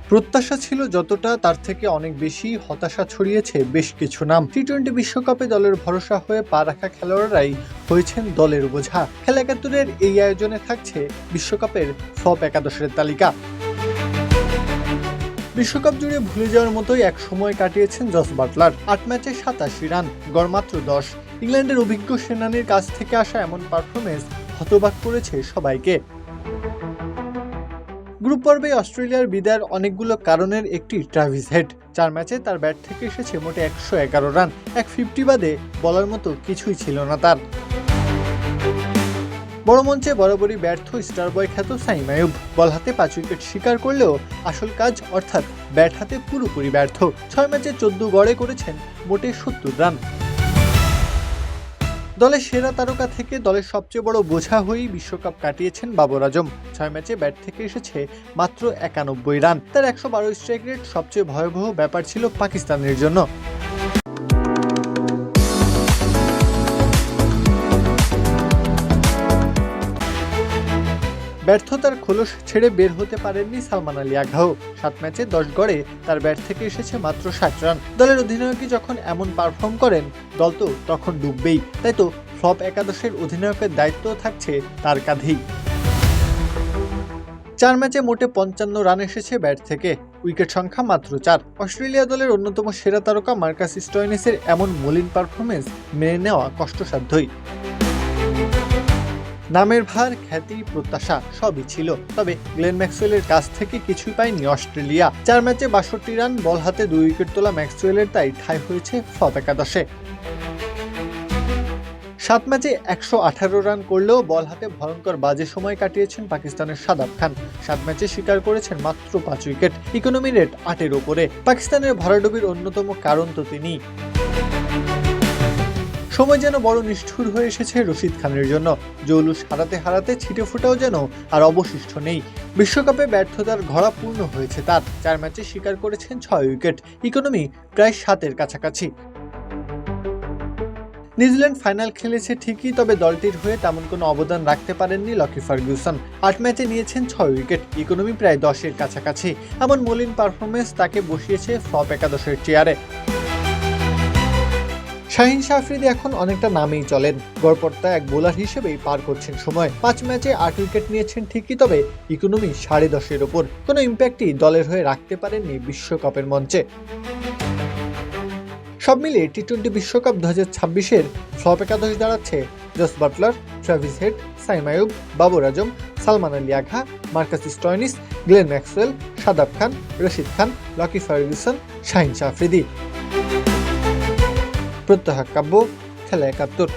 প্রত্যাশা ছিল যতটা তার থেকে অনেক বেশি হতাশা ছড়িয়েছে বেশ কিছু নাম। টি-20 বিশ্বকাপে দলের ভরসা হয়ে পা রাখা খেলোয়াড়রাই হয়েছেন দলের বোঝা। খেলা ৭১-এর এই আয়োজনে থাকছে বিশ্বকাপের ফ্লপ একাদশের তালিকা। বিশ্বকাপ জুড়ে ভুলে যাওয়ার মতোই এক সময় কাটিয়েছেন জস বাটলার। ৮ ম্যাচে ৮৭ রান, গড় মাত্র ১০। ইংল্যান্ডের অভিজ্ঞ সেনানির কাছ থেকে আসা এমন পারফরমেন্স হতবাক করেছে সবাইকে। গ্রুপ পর্বে অস্ট্রেলিয়ার বিদায়ের অনেকগুলো কারণের একটি ট্রাভিস হেড। ৪ ম্যাচে তার ব্যাট থেকে এসেছে মোটে ১১১ রান। এক 50 বাদে বলার মতো কিছুই ছিল না তার। বড় মঞ্চে বরাবরই ব্যর্থ স্টার বয় খ্যাত সাইম আইয়ুব। বল হাতে ৫ উইকেট শিকার করলেও আসল কাজ অর্থাৎ ব্যাট হাতে পুরোপুরি ব্যর্থ। ৬ ম্যাচে ১৪ গড়ে করেছেন মোটে ৭০ রান। দলের সেরা তারকা থেকে দলের সবচেয়ে বড় বোঝা হয়েই বিশ্বকাপ কাটিয়েছেন বাবর আজম। ৬ ম্যাচে ব্যাট থেকে এসেছে মাত্র ৯১ রান। তার ১১২ স্ট্রাইক রেট সবচেয়ে ভয়াবহ ব্যাপার ছিল পাকিস্তানের জন্য। ব্যর্থতার খোলস ছেড়ে বের হতে পারেননি সালমান আলী আঘাও। ৭ ম্যাচে ১০ গড়ে তার ব্যাট থেকে এসেছে মাত্র ৬০ রান। দলের অধিনায়কই যখন এমন পারফর্ম করেন, দল তো তখন ডুববেই। তাই তো ফ্লপ একাদশের অধিনায়কের দায়িত্ব থাকছে তার কাঁধেই। ৪ ম্যাচে মোটে ৫৫ রান এসেছে ব্যাট থেকে, উইকেট সংখ্যা মাত্র ৪। অস্ট্রেলিয়া দলের অন্যতম সেরা তারকা মার্কাস স্টয়নিসের এমন মলিন পারফরমেন্স মেনে নেওয়া কষ্টসাধ্যই। নামের ভার, খ্যাতি, প্রত্যাশা সবই ছিল, তবে গ্লেন ম্যাক্সওয়েলের কাছ থেকে কিছুই পায়নি অস্ট্রেলিয়া। ৪ ম্যাচে ৬২ রান, বল হাতে ২ উইকেট তোলা ম্যাক্সওয়েলের তাই ঠাঁই হয়েছে ফ্লপ একাদশে। ৭ ম্যাচে ১১৮ রান করলেও বল হাতে ভয়ঙ্কর বাজে সময় কাটিয়েছেন পাকিস্তানের শাদাব খান। ৭ ম্যাচে শিকার করেছেন মাত্র ৫ উইকেট, ইকোনমি রেট ৮-এর ওপরে। পাকিস্তানের ভরাডুবির অন্যতম কারণ তো তিনি। সময় যেন বড় নিষ্ঠুর হয়ে এসেছে রশিদ খানের জন্য। জৌলুস হারাতে হারাতে ছিটে ফোটাও যেন আর অবশিষ্ট নেই। বিশ্বকাপে ব্যর্থতার ঘোড়া পূর্ণ হয়েছে তার। ৪ ম্যাচে শিকার করেছেন ৬ উইকেট, ইকোনমি প্রায় ৭-এর কাছাকাছি। নিউজিল্যান্ড ফাইনাল খেলেছে ঠিকই, তবে দলটির হয়ে তেমন কোনো অবদান রাখতে পারেননি লকি ফার্গুসন। ৮ ম্যাচে নিয়েছেন ৬ উইকেট, ইকোনমি প্রায় ১০-এর কাছাকাছি। এমন মলিন পারফরমেন্স তাকে বসিয়েছে ফ্লপ একাদশের চেয়ারে। শাহিন শাহ আফ্রিদি এখন অনেকটা নামেই চলেন। গড়পড়তা এক বোলার হিসেবেই পার করছেন সময়। ৫ ম্যাচে ৮ উইকেট নিয়েছেন ঠিকই, তবে ইকোনমি ১০.৫-এর ওপর। কোনো ইম্প্যাক্টই দলের হয়ে রাখতে পারেননি বিশ্বকাপের মঞ্চে। সব মিলিয়ে টি-২০ বিশ্বকাপ ২০২৬-এর ফ্লপ একাদশ দাঁড়াচ্ছে Jos Buttler, Travis Head, Saim Ayub, Babar Azam, Salman Ali Agha, Marcus Stoinis, Glenn Maxwell, Shadab Khan, Rashid Khan, Lockie Ferguson, Shaheen Shah Afridi. প্রত্যহ কাব্য, খেলা ৭১।